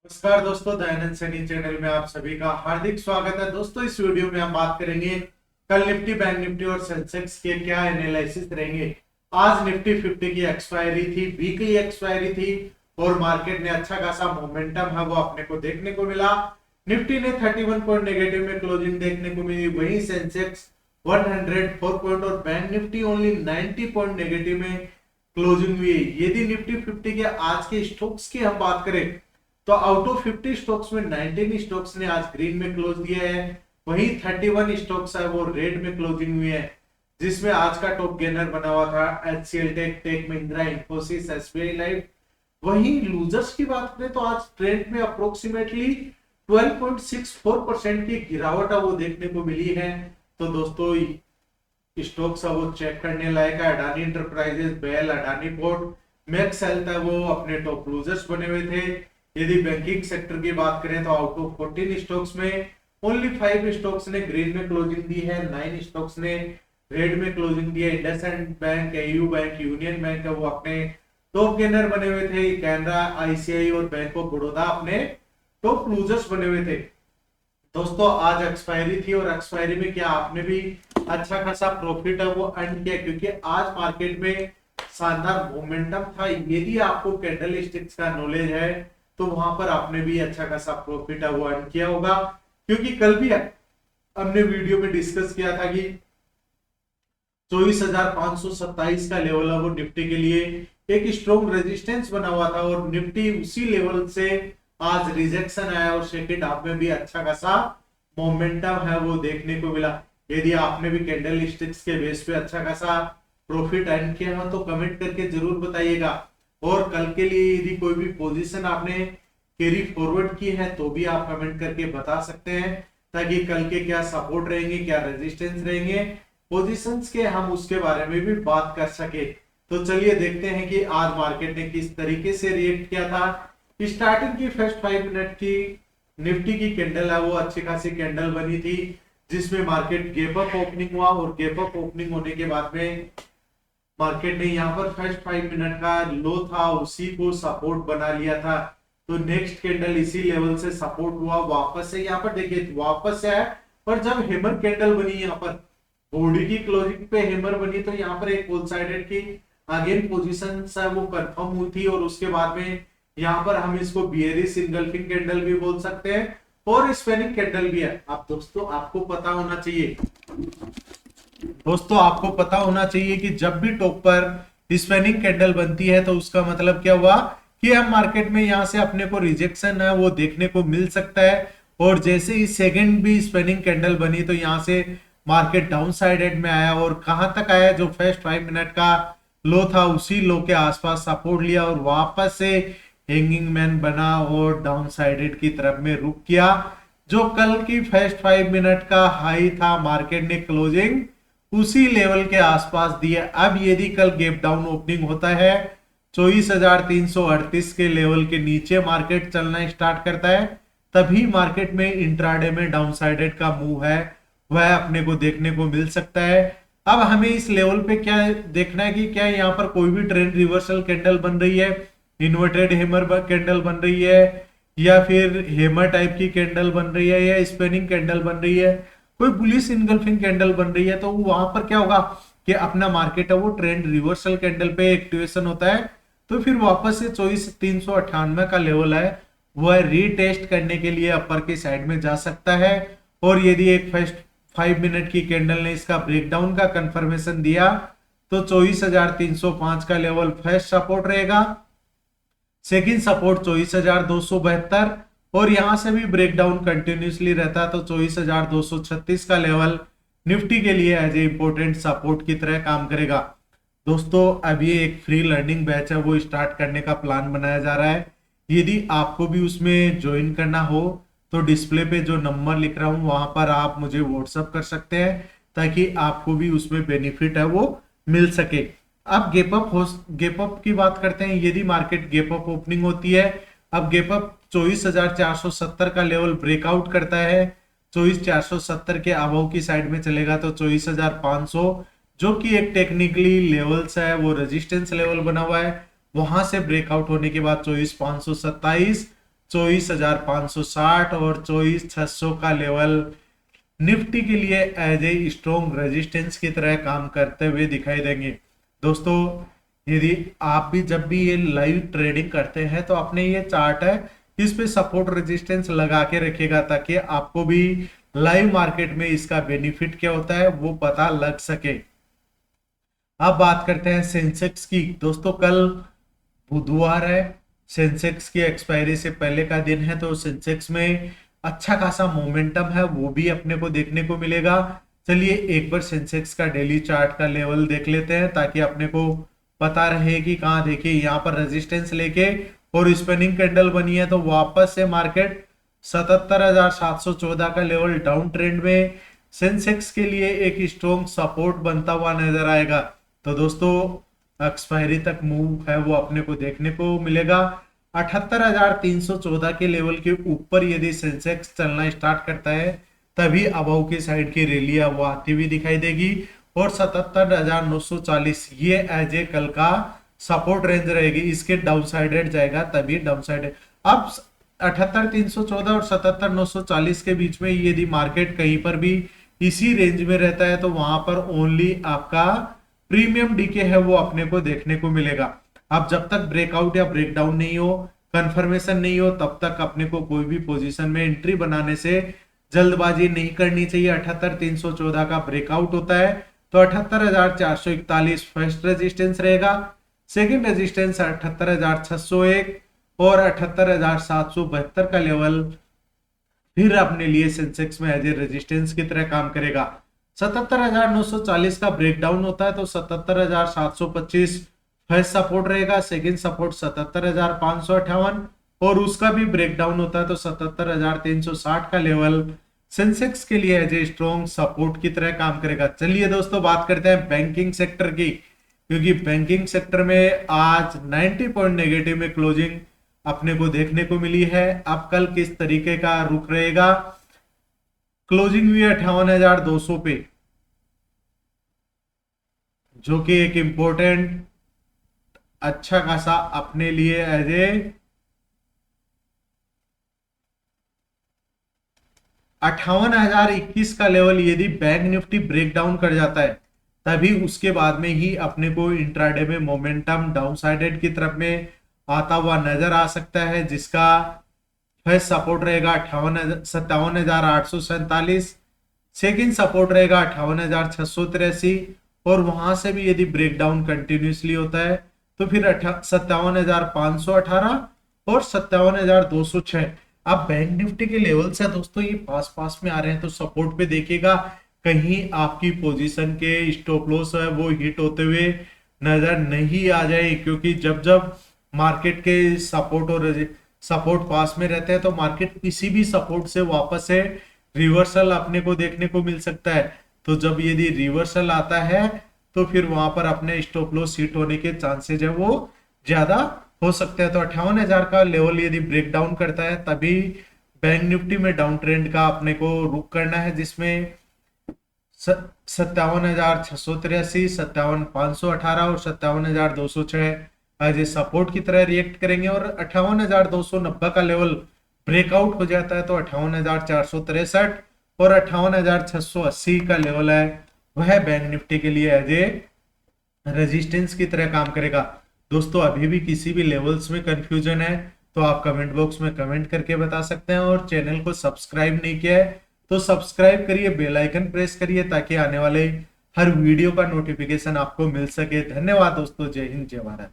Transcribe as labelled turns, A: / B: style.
A: नमस्कार दोस्तों, दयानंद सैनी चैनल में आप सभी का हार्दिक स्वागत है। दोस्तों, इस वीडियो में हम बात करेंगे कल निफ्टी, बैंक निफ्टी और सेंसेक्स के क्या एनालिसिस रहेंगे। आज निफ्टी 50 की एक्सपायरी थी, वीकली एक्सपायरी थी और मार्केट ने अच्छा खासा मोमेंटम है वो अपने को देखने को मिला। निफ्टी ने 31 पॉइंट नेगेटिव में क्लोजिंग देखने को मिली, वहीं सेंसेक्स 104 पॉइंट और bank Nifty only 90 point negative में क्लोजिंग हुई। यदि निफ्टी 50 के आज के स्टॉक्स की हम बात करें तो आउट ऑफ 50 स्टॉक्स में 19 स्टॉक्स ने आज ग्रीन में क्लोज दिया है, वहीं 31 स्टॉक्स है वो रेड में क्लोजिंग हुई है, जिसमें आज का टॉप गेनर बना हुआ था HCL Tech, Tech Mahindra, Infosys, SBI Life. वहीं लूजर्स की बात करें तो आज ट्रेंड में अप्रोक्सीमेटली 12.64% की गिरावट है वो देखने को मिली है। तो दोस्तों, स्टॉक्स है वो चेक करने लायक है। Adani Enterprises, BEL, Adani Port, Max Health है वो अपने टॉप लूजर्स बने हुए थे। यदि बैंकिंग सेक्टर की बात करें तो आउट ऑफ 14 स्टॉक्स में ओनली 5 स्टॉक्स ने ग्रीन में क्लोजिंग दी है, 9 स्टॉक्स ने रेड में क्लोजिंग दी है। IndusInd bank, AU bank, union bank है वो अपने टॉप गेनर बने हुए थे। कैनरा, आईसीआई और बैंक ऑफ बड़ौदा अपने टॉप लूजर्स बने हुए थे। दोस्तों, आज एक्सपायरी थी और एक्सपायरी में क्या आपने भी अच्छा खासा प्रॉफिट है वो अर्न किया, क्योंकि आज मार्केट में शानदार मोमेंटम था। यदि आपको कैंडल स्टिक्स का नॉलेज है तो वहां पर आपने भी अच्छा खासा प्रॉफिट है वो अर्न किया होगा, क्योंकि कल भी हमने वीडियो में डिस्कस किया था कि 24,527 का लेवल है वो निफ्टी के लिए एक स्ट्रॉन्ग रेजिस्टेंस बना हुआ था और निफ्टी उसी लेवल से आज रिजेक्शन आया और सेकंड हाफ में भी अच्छा खासा मोमेंटम है वो देखने को मिला। यदि आपने भी कैंडल स्टिक्स के बेस पे अच्छा खासा प्रॉफिट अर्न किया हो तो कमेंट करके जरूर बताइएगा। और कल के लिए यदि कोई भी पोजीशन आपने कैरी फॉरवर्ड की है तो भी आप कमेंट करके बता सकते हैं, ताकि कल के क्या सपोर्ट रहेंगे, क्या रेजिस्टेंस रहेंगे पोजीशंस के, हम उसके बारे में भी बात कर सके। तो चलिए देखते हैं कि आज मार्केट ने किस तरीके से रिएक्ट किया था। स्टार्टिंग की फर्स्ट 5 मिनट की निफ्टी की कैंडल है वो अच्छी खासी कैंडल बनी थी, जिसमें मार्केट गैप अप ओपनिंग हुआ और गैप अप ओपनिंग होने के बाद में मार्केट ने यहाँ पर फर्स्ट 5 मिनट का लो था उसी को सपोर्ट बना लिया था। तो नेक्स्ट कैंडल इसी लेवल से सपोर्ट हुआ, वापस से यहाँ पर देखिए वापस से आया। पर जब हेमर कैंडल बनी यहाँ पर बॉडी की क्लोजिंग पे हेमर बनी तो यहाँ पर एक फुल साइडेड की अगेन पोजीशन है वो कंफर्म हुई थी और उसके बाद में यहाँ पर हम इसको बियरिश इनगल्फिंग कैंडल भी बोल सकते हैं और स्पेनिंग कैंडल भी है। अब दोस्तों, आपको पता होना चाहिए कि जब भी टॉप पर स्पेनिंग कैंडल बनती है तो उसका मतलब क्या हुआ कि हम मार्केट में यहां से अपने को रिजेक्शन है वो देखने को मिल सकता है। और जैसे ही सेकंड भी स्पेनिंग कैंडल बनी तो यहां से मार्केट डाउन साइडेड में आया और कहां तक आया, जो फर्स्ट 5 मिनट का लो था उसी लो के आसपास सपोर्ट लिया और वापस से हैंगिंग मैन बना और डाउन साइडेड की तरफ में रुक किया। जो कल की फर्स्ट 5 मिनट का हाई था, मार्केट ने क्लोजिंग उसी लेवल के आसपास दिए। अब यदि कल गैप डाउन ओपनिंग होता है 24,338 के लेवल के नीचे मार्केट चलना स्टार्ट करता है, तभी मार्केट में इंट्राडे में डाउनसाइडेड का मूव है वह अपने को देखने को मिल सकता है। अब हमें इस लेवल पे क्या देखना है कि क्या यहाँ पर कोई भी ट्रेंड रिवर्सल कैंडल बन रही है, इन्वर्टेड हेमर कैंडल बन रही है, या फिर हेमर टाइप की कैंडल बन रही है, या स्पेनिंग कैंडल बन रही है, कोई बुलिश इनगल्फिंग कैंडल बन रही है। तो वहां पर क्या होगा कि अपना मार्केट है वो ट्रेंड रिवर्सल कैंडल पे एक्टिवेशन होता है, तो फिर वापस से 24,398 का लेवल है वह रीटेस्ट करने के लिए अपर की साइड में जा सकता है। और यदि एक फर्स्ट 5 मिनट की कैंडल ने इसका ब्रेकडाउन का कंफर्मेशन दिया तो 24,305 का लेवल फर्स्ट सपोर्ट रहेगा, सेकंड सपोर्ट 24,272 और यहां से भी ब्रेकडाउन कंटिन्यूसली रहता तो 24,236 का लेवल निफ्टी के लिए एज ए इंपोर्टेंट सपोर्ट की तरह काम करेगा। दोस्तों, अभी एक फ्री लर्निंग बैच है वो स्टार्ट करने का प्लान बनाया जा रहा है। यदि आपको भी उसमें ज्वाइन करना हो तो डिस्प्ले पे जो नंबर लिख रहा हूं वहां पर आप मुझे व्हाट्सअप कर सकते हैं, ताकि आपको भी उसमें बेनिफिट है वो मिल सके। अब गेप अप की बात करते हैं। यदि मार्केट गेप अप ओपनिंग होती है, अब गेप अप 24,470 का लेवल ब्रेकआउट करता है, 24,470 के अबव की साइड में चलेगा तो 24,500 जो कि एक टेक्निकली लेवल्स है वो रेजिस्टेंस लेवल बना हुआ है, वहां से ब्रेकआउट होने के बाद 24,527, 24,560 और 24,600 का लेवल निफ्टी के लिए एज ए स्ट्रॉन्ग रेजिस्टेंस की तरह काम करते हुए दिखाई देंगे। दोस्तों यदि आप भी जब भी ये लाइव ट्रेडिंग करते हैं तो अपने ये चार्ट है इस पे सपोर्ट रेजिस्टेंस लगा के रखिएगा, ताकि आपको भी लाइव मार्केट में इसका बेनिफिट क्या होता है वो पता लग सके। अब बात करते हैं सेंसेक्स की। दोस्तों कल बुधवार है, सेंसेक्स की एक्सपायरी से पहले का दिन है, तो सेंसेक्स में अच्छा खासा मोमेंटम है वो भी अपने को देखने को मिलेगा। चलिए एक बार सेंसेक्स का डेली चार्ट का लेवल देख लेते हैं ताकि अपने को पता रहे कि कहाँ। देखिए यहाँ पर रेजिस्टेंस लेके और स्पिनिंग कैंडल बनी है, तो वापस से मार्केट 77,714 का लेवल डाउन ट्रेंड में सेंसेक्स के लिए एक स्ट्रॉन्ग सपोर्ट बनता हुआ नजर आएगा। तो दोस्तों एक्सपायरी तक मूव है वो अपने को देखने को मिलेगा। 78,314 के लेवल के ऊपर यदि सेंसेक्स चलना स्टार्ट करता है तभी अबव की साइड की रैली वो आती हुई दिखाई देगी, और 77,940 ये एज ए कल का सपोर्ट रेंज रहेगी। इसके डाउन साइडेड जाएगा तभी डाउन साइड। अब 78,314 और 77,940 के बीच में यदि मार्केट कहीं पर भी इसी रेंज में रहता है तो वहां पर ओनली आपका प्रीमियम डीके है वो अपने को देखने को मिलेगा। अब जब तक ब्रेकआउट या ब्रेकडाउन नहीं हो, कंफर्मेशन नहीं हो, तब तक अपने को कोई भी पोजीशन में एंट्री बनाने से जल्दबाजी नहीं करनी चाहिए। 78,314 का ब्रेकआउट होता है तो 78,441 फर्स्ट रेजिस्टेंस रहेगा, सेकंड रेजिस्टेंस 78,601 और 78,772 का लेवल फिर अपने लिए सेंसेक्स में एज ए रेजिस्टेंस की तरह काम करेगा। 77,940 का ब्रेकडाउन होता है तो 77,725 फर्स्ट सपोर्ट रहेगा, सेकंड सपोर्ट 77,558 और उसका भी ब्रेकडाउन होता है तो 77,360 का लेवल सेंसेक्स के लिए एज ए स्ट्रॉन्ग सपोर्ट की तरह काम करेगा। चलिए दोस्तों बात करते हैं बैंकिंग सेक्टर की, क्योंकि बैंकिंग सेक्टर में आज 90 पॉइंट नेगेटिव में क्लोजिंग अपने को देखने को मिली है। अब कल किस तरीके का रुख रहेगा। क्लोजिंग हुई 58,200 पे, जो कि एक इंपॉर्टेंट अच्छा खासा अपने लिए एज ए 58,021 का लेवल यदि बैंक निफ्टी ब्रेक डाउन कर जाता है तभी उसके बाद में ही अपने को इंट्राडे में मोमेंटम डाउन साइडेड की तरफ में आता हुआ नजर आ सकता है, जिसका फर्स्ट सपोर्ट रहेगा 57,847, सेकेंड सपोर्ट रहेगा 58,683 और वहां से भी यदि ब्रेकडाउन कंटिन्यूसली होता है तो फिर 57,518 और 57,206। अब बैंक निफ्टी के लेवल से दोस्तों ये पास पास में आ रहे हैं तो सपोर्ट पे देखिएगा कहीं आपकी पोजीशन के स्टॉप लॉस है वो हिट होते हुए नजर नहीं आ जाए, क्योंकि जब जब मार्केट के सपोर्ट और सपोर्ट पास में रहते हैं तो मार्केट किसी भी सपोर्ट से वापस से रिवर्सल अपने को देखने को मिल सकता है। तो जब यदि रिवर्सल आता है तो फिर वहां पर अपने स्टॉप लॉस हिट होने के चांसेस है वो ज्यादा हो सकते हैं। तो 58,000 का लेवल यदि ब्रेक डाउन करता है तभी बैंक निफ्टी में डाउन ट्रेंड का अपने को रुक करना है, जिसमें 57,683, 57,518 और 57,206 एज ए सपोर्ट की तरह रिएक्ट करेंगे। और 58,290 का लेवल ब्रेकआउट हो जाता है तो 58,463 और 58,680 का लेवल है वह बैंक निफ्टी के लिए एज ए रेजिस्टेंस की तरह काम करेगा। दोस्तों अभी भी किसी भी लेवल्स में कंफ्यूजन है तो आप कमेंट बॉक्स में कमेंट करके बता सकते हैं, और चैनल को सब्सक्राइब नहीं किया है तो सब्सक्राइब करिए, बेल आइकन प्रेस करिए ताकि आने वाले हर वीडियो का नोटिफिकेशन आपको मिल सके। धन्यवाद दोस्तों, जय हिंद जय भारत।